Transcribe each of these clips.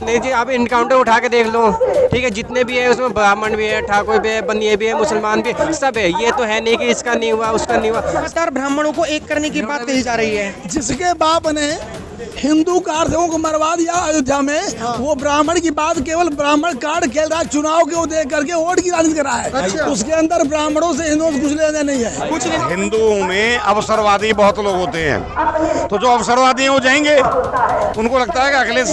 नहीं जी, आप इनकाउंटर उठा के देख लो, ठीक है, जितने भी है उसमें ब्राह्मण भी है, ठाकुर भी है, बनिए भी है, मुसलमान भी, सब है। ये तो है नहीं कि इसका नहीं हुआ, उसका नहीं हुआ। लगातार ब्राह्मणों को एक करने की बात कही जा रही है। जिसके बाप ने हिंदू कारसेवकों को मरवा दिया अयोध्या में, वो ब्राह्मण की बात केवल ब्राह्मण कार्ड खेल रहा है, चुनाव के वो देख करके वोट की राजनीति कर रहा है। अच्छा। उसके अंदर ब्राह्मणों से हिंदुओं से कुछ लेना नहीं है। कुछ नहीं। हिंदुओं में अवसरवादी बहुत लोग होते हैं, तो जो अवसरवादी हैं वो जाएंगे, उनको लगता है कि अखिलेश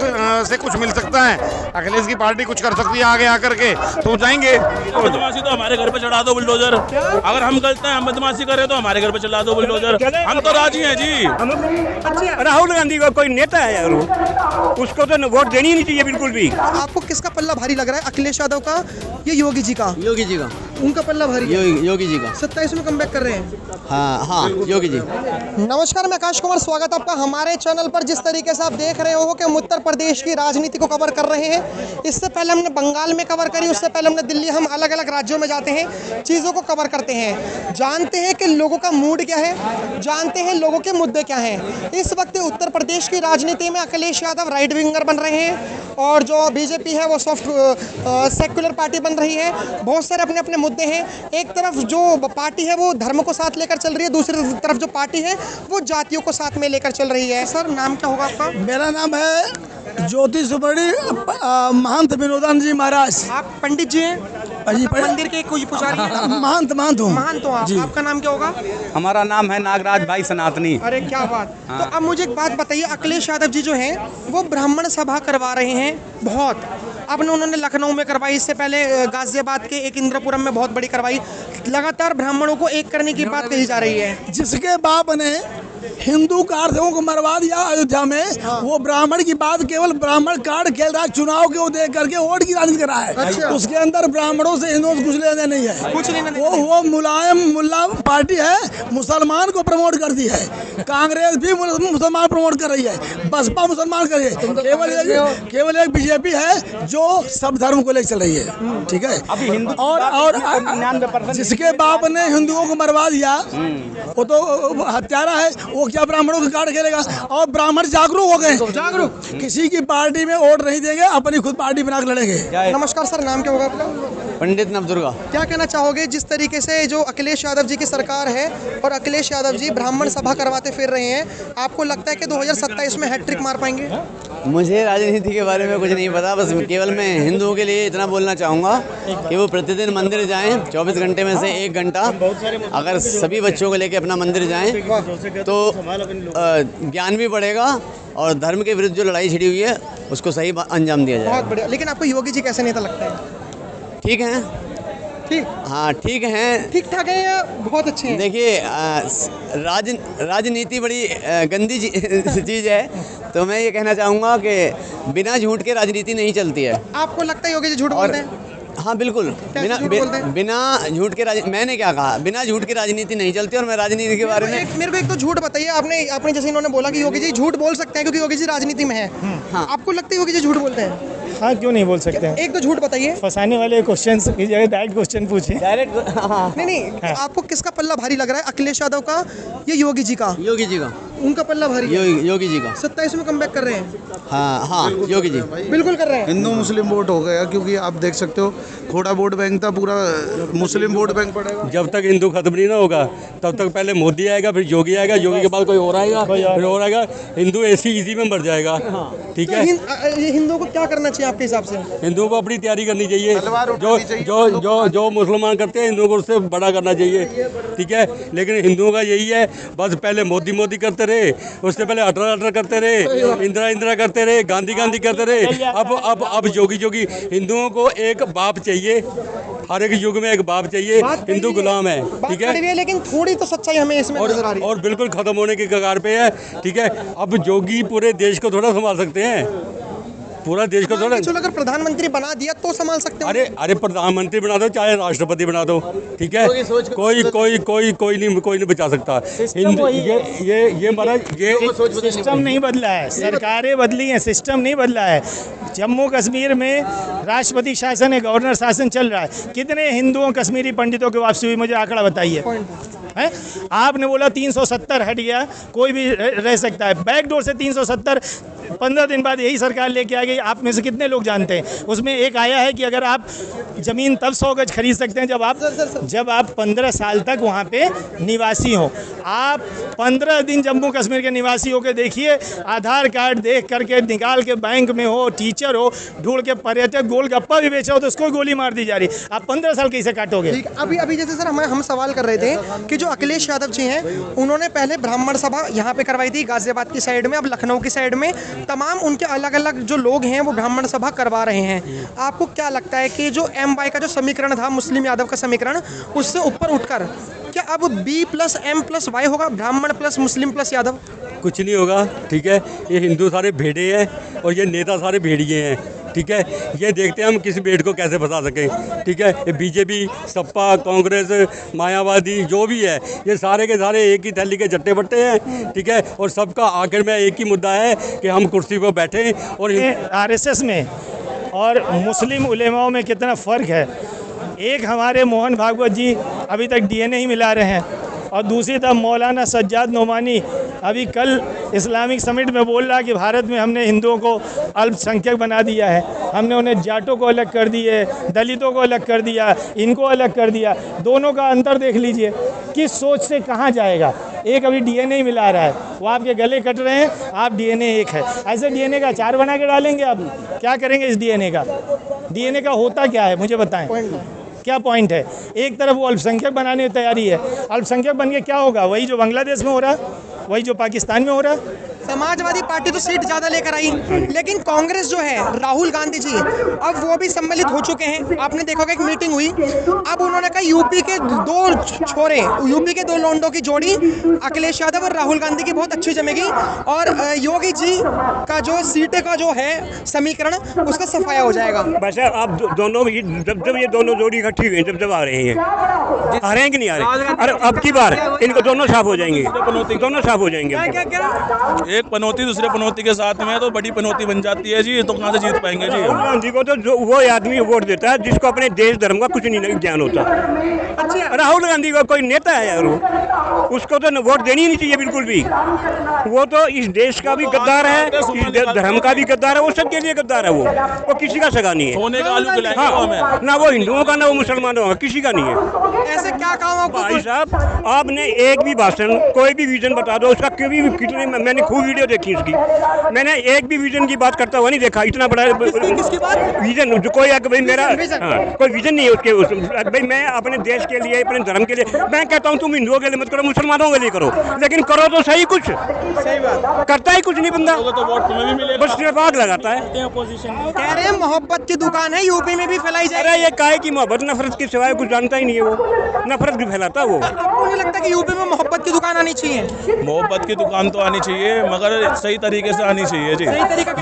से कुछ मिल सकता है, अखिलेश की पार्टी कुछ कर सकती है आगे आकर के, तो वो जाएंगे। बदमाशी तो हमारे घर पे चढ़ा दो बुलडोजर। अगर हम गलत हैं, हम बदमाशी करें तो हमारे घर पे चला दो बुलडोजर। हम तो राजी हैं जी। राहुल गांधी का कोई नेता है यार, उसको तो वोट देनी नहीं चाहिए बिल्कुल भी। आपको किसका पल्ला भारी लग रहा है, अखिलेश यादव का या योगी जी का? योगी जी का। उनका पल्ला भारी है। योगी जी का। 27 में कमबैक कर रहे हैं। हाँ योगी जी। नमस्कार, मैं आकाश कुमार, स्वागत है आपका हमारे चैनल पर। जिस तरीके से आप देख रहे हो कि हम उत्तर प्रदेश की राजनीति को कवर कर रहे हैं। इससे पहले हमने बंगाल में कवर करी, उससे पहले हमने दिल्ली, हम अलग अलग राज्यों में जाते हैं, चीज़ों को कवर करते हैं, जानते हैं कि लोगों का मूड क्या है, जानते हैं लोगों के मुद्दे क्या हैं। इस वक्त उत्तर प्रदेश की राजनीति में अखिलेश यादव राइट विंगर बन रहे हैं और जो बीजेपी है वो सॉफ्ट सेक्युलर पार्टी बन रही है। बहुत सारे अपने अपने मुद्दे हैं। एक तरफ जो पार्टी है वो धर्म को साथ लेकर चल रही है, दूसरी तरफ जो पार्टी है वो जातियों को साथ में लेकर चल रही है। सर, नाम क्या होगा आपका? मेरा नाम है ज्योति सुबड़ी महंत विनोदानंद जी महाराज। आप पंडित जी हैं? मंदिर के कोई पुजारी हैं? महंत हूँ। महान तो आप। आपका नाम क्या होगा? हमारा नाम है नागराज भाई सनातनी। अरे क्या बात। तो अब मुझे एक बात बताइए, अखिलेश यादव जी जो हैं वो ब्राह्मण सभा करवा रहे हैं बहुत। अब उन्होंने लखनऊ में करवाई, इससे पहले गाजियाबाद के एक इंद्रपुरम में बहुत बड़ी करवाई। लगातार ब्राह्मणों को एक करने की बात कही जा रही है। जिसके बाप ने हिंदू कारसेवकों को मरवा दिया अयोध्या में, वो ब्राह्मण की बात केवल ब्राह्मण कार्ड खेल रहा है, चुनाव के वो देख करके वोट की राजनीति कर रहा है। अच्छा। उसके अंदर ब्राह्मणों से हिंदुओं से कुछ लेना नहीं है। कुछ नहीं। वो मुलायम मुल्ला पार्टी है, मुसलमान को प्रमोट करती है। कांग्रेस भी मुसलमान प्रमोट कर रही है, बसपा मुसलमान कर रही है। केवल एक बीजेपी है जो सब धर्म को लेकर चल रही है। ठीक है। और जिसके बाप ने हिंदुओं को मरवा दिया वो तो हत्यारा है, वो क्या ब्राह्मणों का कार्ड खेलेगा? और ब्राह्मण जागरूक हो गए, जागरूक किसी की पार्टी में वोट नहीं देंगे, अपनी खुद पार्टी बना कर लड़ेंगे। नमस्कार सर, नाम क्या होगा आपका? पंडित नवदुर्गा। क्या कहना चाहोगे जिस तरीके से जो अखिलेश यादव जी की सरकार है और अखिलेश यादव जी ब्राह्मण सभा करवाते फिर रहे हैं, आपको लगता है कि 2027 में हैट्रिक मार पाएंगे? मुझे राजनीति के बारे में कुछ नहीं पता, बस केवल मैं हिंदुओं के लिए इतना बोलना चाहूँगा कि वो प्रतिदिन मंदिर जाएं, 24 घंटे में से 1 घंटा अगर सभी बच्चों को लेकर अपना मंदिर जाएं तो ज्ञान भी बढ़ेगा और धर्म के विरुद्ध जो लड़ाई छिड़ी हुई है उसको सही अंजाम दिया जाए। बहुत बढ़िया। लेकिन आपको योगी जी कैसे नेता लगता है? ठीक है। ठीक। हाँ ठीक हैं। ठीक ठाक है या बहुत अच्छे हैं? देखिए, राजनीति बड़ी गंदी चीज़ है, तो मैं ये कहना चाहूँगा कि बिना झूठ के राजनीति नहीं चलती है। आपको लगता है योगी जी झूठ बोलते हैं? हाँ बिल्कुल। बिना झूठ के मैंने क्या कहा, बिना झूठ की राजनीति नहीं चलती। और मैं राजनीति के बारे में मेरे को एक तो झूठ बताइए। आपने जैसे इन्होंने बोला कि योगी जी झूठ बोल सकते हैं क्योंकि योगी जी राजनीति में है। हाँ। आपको लगता है योगी जी झूठ बोलते हैं? हाँ, क्यों नहीं बोल सकते हैं? एक तो झूठ बताइए। फंसाने वाले क्वेश्चन की जगह डायरेक्ट क्वेश्चन पूछिए। डायरेक्ट। हाँ। नहीं, आपको किसका पल्ला भारी लग रहा है, अखिलेश यादव का या योगी जी का? योगी जी का। उनका पल्ला भारी है। योगी जी का। 27 में कमबैक कर रहे हैं। हाँ योगी जी बिल्कुल कर रहे हैं। हिंदू मुस्लिम वोट हो गया, क्योंकि आप देख सकते हो थोड़ा वोट बैंक था, पूरा मुस्लिम वोट बैंक पड़ेगा। जब तक हिंदू खत्म नहीं ना होगा तब तक पहले मोदी आएगा, फिर योगी आएगा, योगी के बाद कोई और आएगा, फिर और आएगा। हिंदू इसी में मर जाएगा। ठीक है। हिंदुओं को क्या करना चाहिए आपके हिसाब से? हिंदुओं को अपनी तैयारी करनी चाहिए। जो मुसलमान करते हैं हिंदुओं को उससे बड़ा करना चाहिए। ठीक है। लेकिन हिंदुओं का यही है, बस पहले मोदी करते रहे, उससे पहले अटर करते रहे, इंदिरा करते रहे, गांधी करते रहे। अब योगी। हिंदुओं को एक बाप चाहिए, हर एक युग में एक बाप चाहिए। हिंदू गुलाम है। ठीक है। लेकिन थोड़ी तो सच्चाई हमें इसमें नजर आ रही है। और बिल्कुल खत्म होने की कगार पे है। ठीक है। अब योगी पूरे देश को थोड़ा संभाल सकते हैं, पूरा देश को थोड़ा। अगर प्रधानमंत्री बना दिया तो संभाल सकते हो। अरे प्रधानमति बना दो चाहे राष्ट्रपति बना दो। ठीक है। कोई नहीं बचा सकता। ये महाराज ये सिस्टम नहीं बदला है, सरकारें बदली हैं, सिस्टम नहीं बदला है। जम्मू कश्मीर में राष्ट्रपति शासन है, गवर्नर शासन चल रहा है। कितने हिंदुओं कश्मीरी पंडितों की वापसी हुई, मुझे आंकड़ा बताइए। है, आपने बोला 370 हट गया, कोई भी रह सकता है। बैकडोर से 370 15 दिन बाद यही सरकार लेके आ गई। आप में से कितने लोग जानते हैं उसमें एक आया है कि अगर आप ज़मीन तब 100 गज खरीद सकते हैं जब आप 15 साल तक वहाँ पे निवासी हो। आप 15 दिन जम्मू कश्मीर के निवासी होकर देखिए, आधार कार्ड देख करके निकाल के बैंक में हो, टीचर हो, ढूंढ के पर्यटक गोलगप्पा भी बेचा हो तो उसको गोली मार दी जा रही। आप 15 साल कैसे काटोगे? ठीक, अभी जैसे सर हम सवाल कर रहे थे कि जो अखिलेश यादव जी हैं उन्होंने पहले ब्राह्मण सभा यहाँ पे करवाई थी गाजियाबाद की साइड में, अब लखनऊ की साइड में तमाम उनके अलग अलग जो लोग हैं वो ब्राह्मण सभा करवा रहे हैं। आपको क्या लगता है कि जो MY का जो समीकरण था, मुस्लिम यादव का समीकरण, उससे ऊपर उठकर क्या अब B+M+Y होगा, ब्राह्मण प्लस मुस्लिम प्लस यादव? कुछ नहीं होगा, ठीक है। ये हिंदू सारे भेड़े हैं और ये नेता सारे भेड़िए हैं, ठीक है। ये देखते हैं हम किसी भेड़ को कैसे फंसा सकें, ठीक है। ये बीजेपी, सपा, कांग्रेस, मायावादी जो भी है, ये सारे के सारे एक ही थैली के चट्टे बट्टे हैं, ठीक है। और सबका आखिर में एक ही मुद्दा है कि हम कुर्सी पर बैठें। और RSS में और मुस्लिम उलेमाओं में कितना फ़र्क है। एक हमारे मोहन भागवत जी अभी तक DNA ही मिला रहे हैं और दूसरी तरफ मौलाना सज्जाद नोमानी अभी कल इस्लामिक समिट में बोल रहा कि भारत में हमने हिंदुओं को अल्पसंख्यक बना दिया है, हमने उन्हें जाटों को अलग कर दिए, दलितों को अलग कर दिया, इनको अलग कर दिया। दोनों का अंतर देख लीजिए, किस सोच से कहाँ जाएगा। एक अभी DNA ही मिला रहा है, वो आपके गले कट रहे हैं, आप DNA एक है। ऐसे DNA का अचार बना के डालेंगे आप, क्या करेंगे इस DNA का? DNA का होता क्या है मुझे बताएं, क्या पॉइंट है? एक तरफ वो अल्पसंख्यक बनाने की तैयारी है, अल्पसंख्यक बन के क्या होगा? वही जो बांग्लादेश में हो रहा है, वही जो पाकिस्तान में हो रहा है। समाजवादी पार्टी तो सीट ज़्यादा लेकर आई, लेकिन कांग्रेस जो है, राहुल गांधी जी अब वो भी सम्मिलित हो चुके हैं। आपने देखा होगा एक मीटिंग हुई, अब उन्होंने कहा यूपी के दो लोंडों की जोड़ी अखिलेश यादव और राहुल गांधी की बहुत अच्छी जमेगी और योगी जी का जो सीटें का जो है समीकरण उसका सफाया हो जाएगा। वैसे आप दोनों जब ये दोनों जोड़ी इकट्ठी हुई जब आ रहे हैं, आ रहे हैं कि नहीं आ रहे? अरे अब की बार इनको दोनों साफ हो जाएंगे, दोनों साफ हो जाएंगे। एक पनौती दूसरे पनौती के साथ में तो बड़ी पनौती बन जाती है जी, तो कहाँ से जीत पाएंगे जी? राहुल गांधी को तो वो आदमी वोट देता है जिसको अपने देश धर्म का कुछ नहीं ज्ञान होता। अच्छा, राहुल गांधी को कोई नेता है यार, उसको तो वोट देनी ही नहीं चाहिए बिल्कुल भी। वो तो इस देश का भी गद्दार है, इस धर्म का भी गद्दार है, वो सबके लिए गद्दार है। वो किसी का सगा नहीं है। सोने का आलू खिलाएंगे हाँ, ना वो हिंदुओं का ना वो मुसलमानों का, किसी का नहीं है। ऐसे क्या काम आपको? भाई साहब, आपने एक भी भाषण, कोई भी विजन बता दो उसका, क्यों भी कितने, मैंने खूब वीडियो देखी उसकी, मैंने एक भी विजन की बात करता हुआ नहीं देखा। इतना बड़ा किसकी बात? विजन जो कोई भाई मेरा कोई विजन नहीं है उसके भाई मैं अपने देश के लिए, अपने धर्म के लिए, मैं कहता हूँ तुम हिंदुओं के लिए मत करो, मुसलमानों के लिए करो, लेकिन करो तो सही कुछ। सही बात, करता ही कुछ नहीं बंदा, तो वोट तुम्हें भी मिलेगा, बस आग लगाता है। कह रहे हैं मोहब्बत की दुकान है, यूपी में भी फैलाई जाए। अरे ये काहे की मोहब्बत, नफरत के सिवाय कुछ जानता ही नहीं है वो, नफरत भी फैलाता है वो। आपको नहीं लगता कि यूपी में मोहब्बत की दुकान आनी चाहिए? मोहब्बत की दुकान तो आनी चाहिए, मगर सही तरीके से आनी चाहिए जी।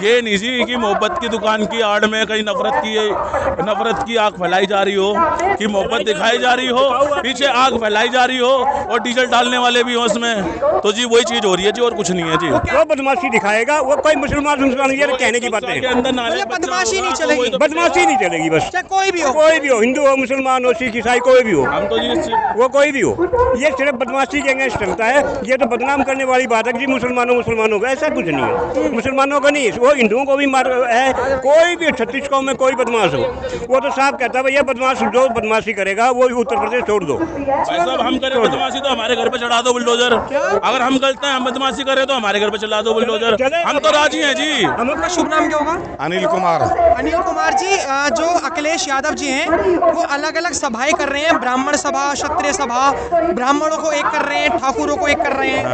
ये नहीं जी कि मोहब्बत की दुकान की आड़ में कहीं नफरत की आग फैलाई जा रही हो, कि मोहब्बत दिखाई जा रही हो, पीछे आग फैलाई जा रही हो और डीजल डालने वाले भी हो उसमें, तो जी वही चीज हो रही है जी, और कुछ नहीं है जी। वो बदमाशी दिखाएगा, वो कोई मुसलमान ये कहने की बातें के अंदर नाले बदमाशी नहीं चलेगी, बदमाशी नहीं चलेगी, बस चाहे कोई भी हो, हिंदू हो, मुसलमान हो, सिख ईसाई कोई भी हो, हम तो जी वो कोई भी हो, ये सिर्फ बदमाशी के अगेंस्ट चलता है। ये तो बदनाम करने वाली बात है कि जी मुसलमानों का, ऐसा कुछ नहीं है। मुसलमानों को नहीं, वो हिंदुओं को भी मार है। कोई भी 36 कौम में कोई बदमाश हो, वो तो साफ कहता है भैया बदमाश जो बदमाशी करेगा वो उत्तर प्रदेश छोड़ दो। भाई साहब, हम करें बदमाशी तो हमारे घर पे चढ़ा दो बुलडोजर। अगर हम गलत हैं, हम बदमाशी करें तो हमारे घर पे चला दो बुलडोजर, हम तो राजी हैं जी। आपका शुभ नाम क्या होगा? अनिल कुमार। अनिल कुमार जी, जो अखिलेश यादव जी हैं वो अलग अलग सभाएं कर रहे हैं, ब्राह्मण सभा, क्षत्रिय सभा, ब्राह्मणों को एक कर रहे हैं, ठाकुरों को एक कर रहे हैं।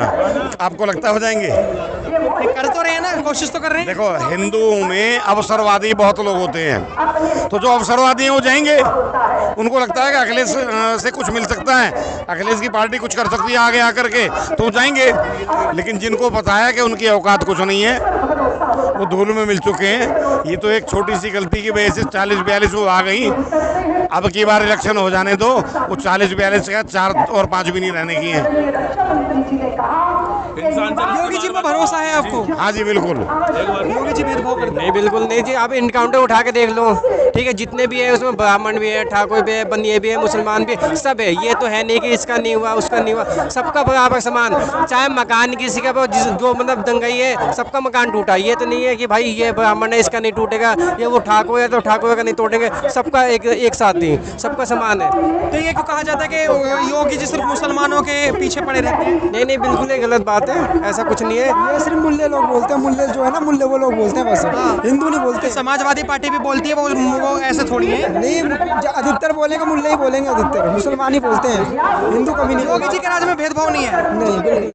आपको लगता हो जाएंगे? कर तो रहे हैं ना, कोशिश तो कर रहे हैं। देखो, हिंदुओं में अवसरवादी बहुत लोग होते हैं, तो जो अवसरवादी हैं वो जाएंगे, उनको लगता है कि अखिलेश से कुछ मिल सकता है, अखिलेश की पार्टी कुछ कर सकती है आगे आकर के, तो जाएंगे। लेकिन जिनको पता है कि उनकी औकात कुछ नहीं है, वो धूल में मिल चुके हैं। ये तो एक छोटी सी गलती की वजह से 40-42 वो आ गई। अब की बार इलेक्शन हो जाने दो, वो 40-42 का 4 और 5 भी नहीं रहने की है। योगी जी पर भरोसा है आपको? हाँ जी बिल्कुल। योगी जी भेदभाव करते हैं? नहीं, बिल्कुल नहीं जी। आप इनकाउंटर उठा के देख लो, ठीक है, जितने भी है उसमें ब्राह्मण भी है, ठाकुर भी है, बनिए भी है, मुसलमान भी, सब है। ये तो है नहीं कि इसका नहीं हुआ, उसका नहीं हुआ, सबका बराबर समान। चाहे मकान किसी का जो मतलब दंगाई है, सबका मकान टूटा, ये तो नहीं है कि भाई ये ब्राह्मण है इसका नहीं टूटेगा, ये वो ठाकुर है तो ठाकुर का नहीं तोड़ेंगे, सबका एक साथ ही, सबका समान है। तो ये क्यों कहा जाता है कि योगी जी सिर्फ मुसलमानों के पीछे पड़े रहते हैं? नहीं, बिल्कुल ये गलत बात है, ऐसा कुछ नहीं है। ये सिर्फ मुल्ले लोग बोलते हैं, मुल्ले जो है ना, मुल्ले वो लोग बोलते हैं बस, हिंदू नहीं बोलते। समाजवादी पार्टी भी बोलती है वो ऐसे थोड़ी है। नहीं, अधिकतर बोलेंगे मुल्ले ही बोलेंगे, अधिकतर मुसलमान ही बोलते हैं, हिंदू कभी नहीं। योगी जी के राज में भेदभाव नहीं है। नहीं, बिल्कुल।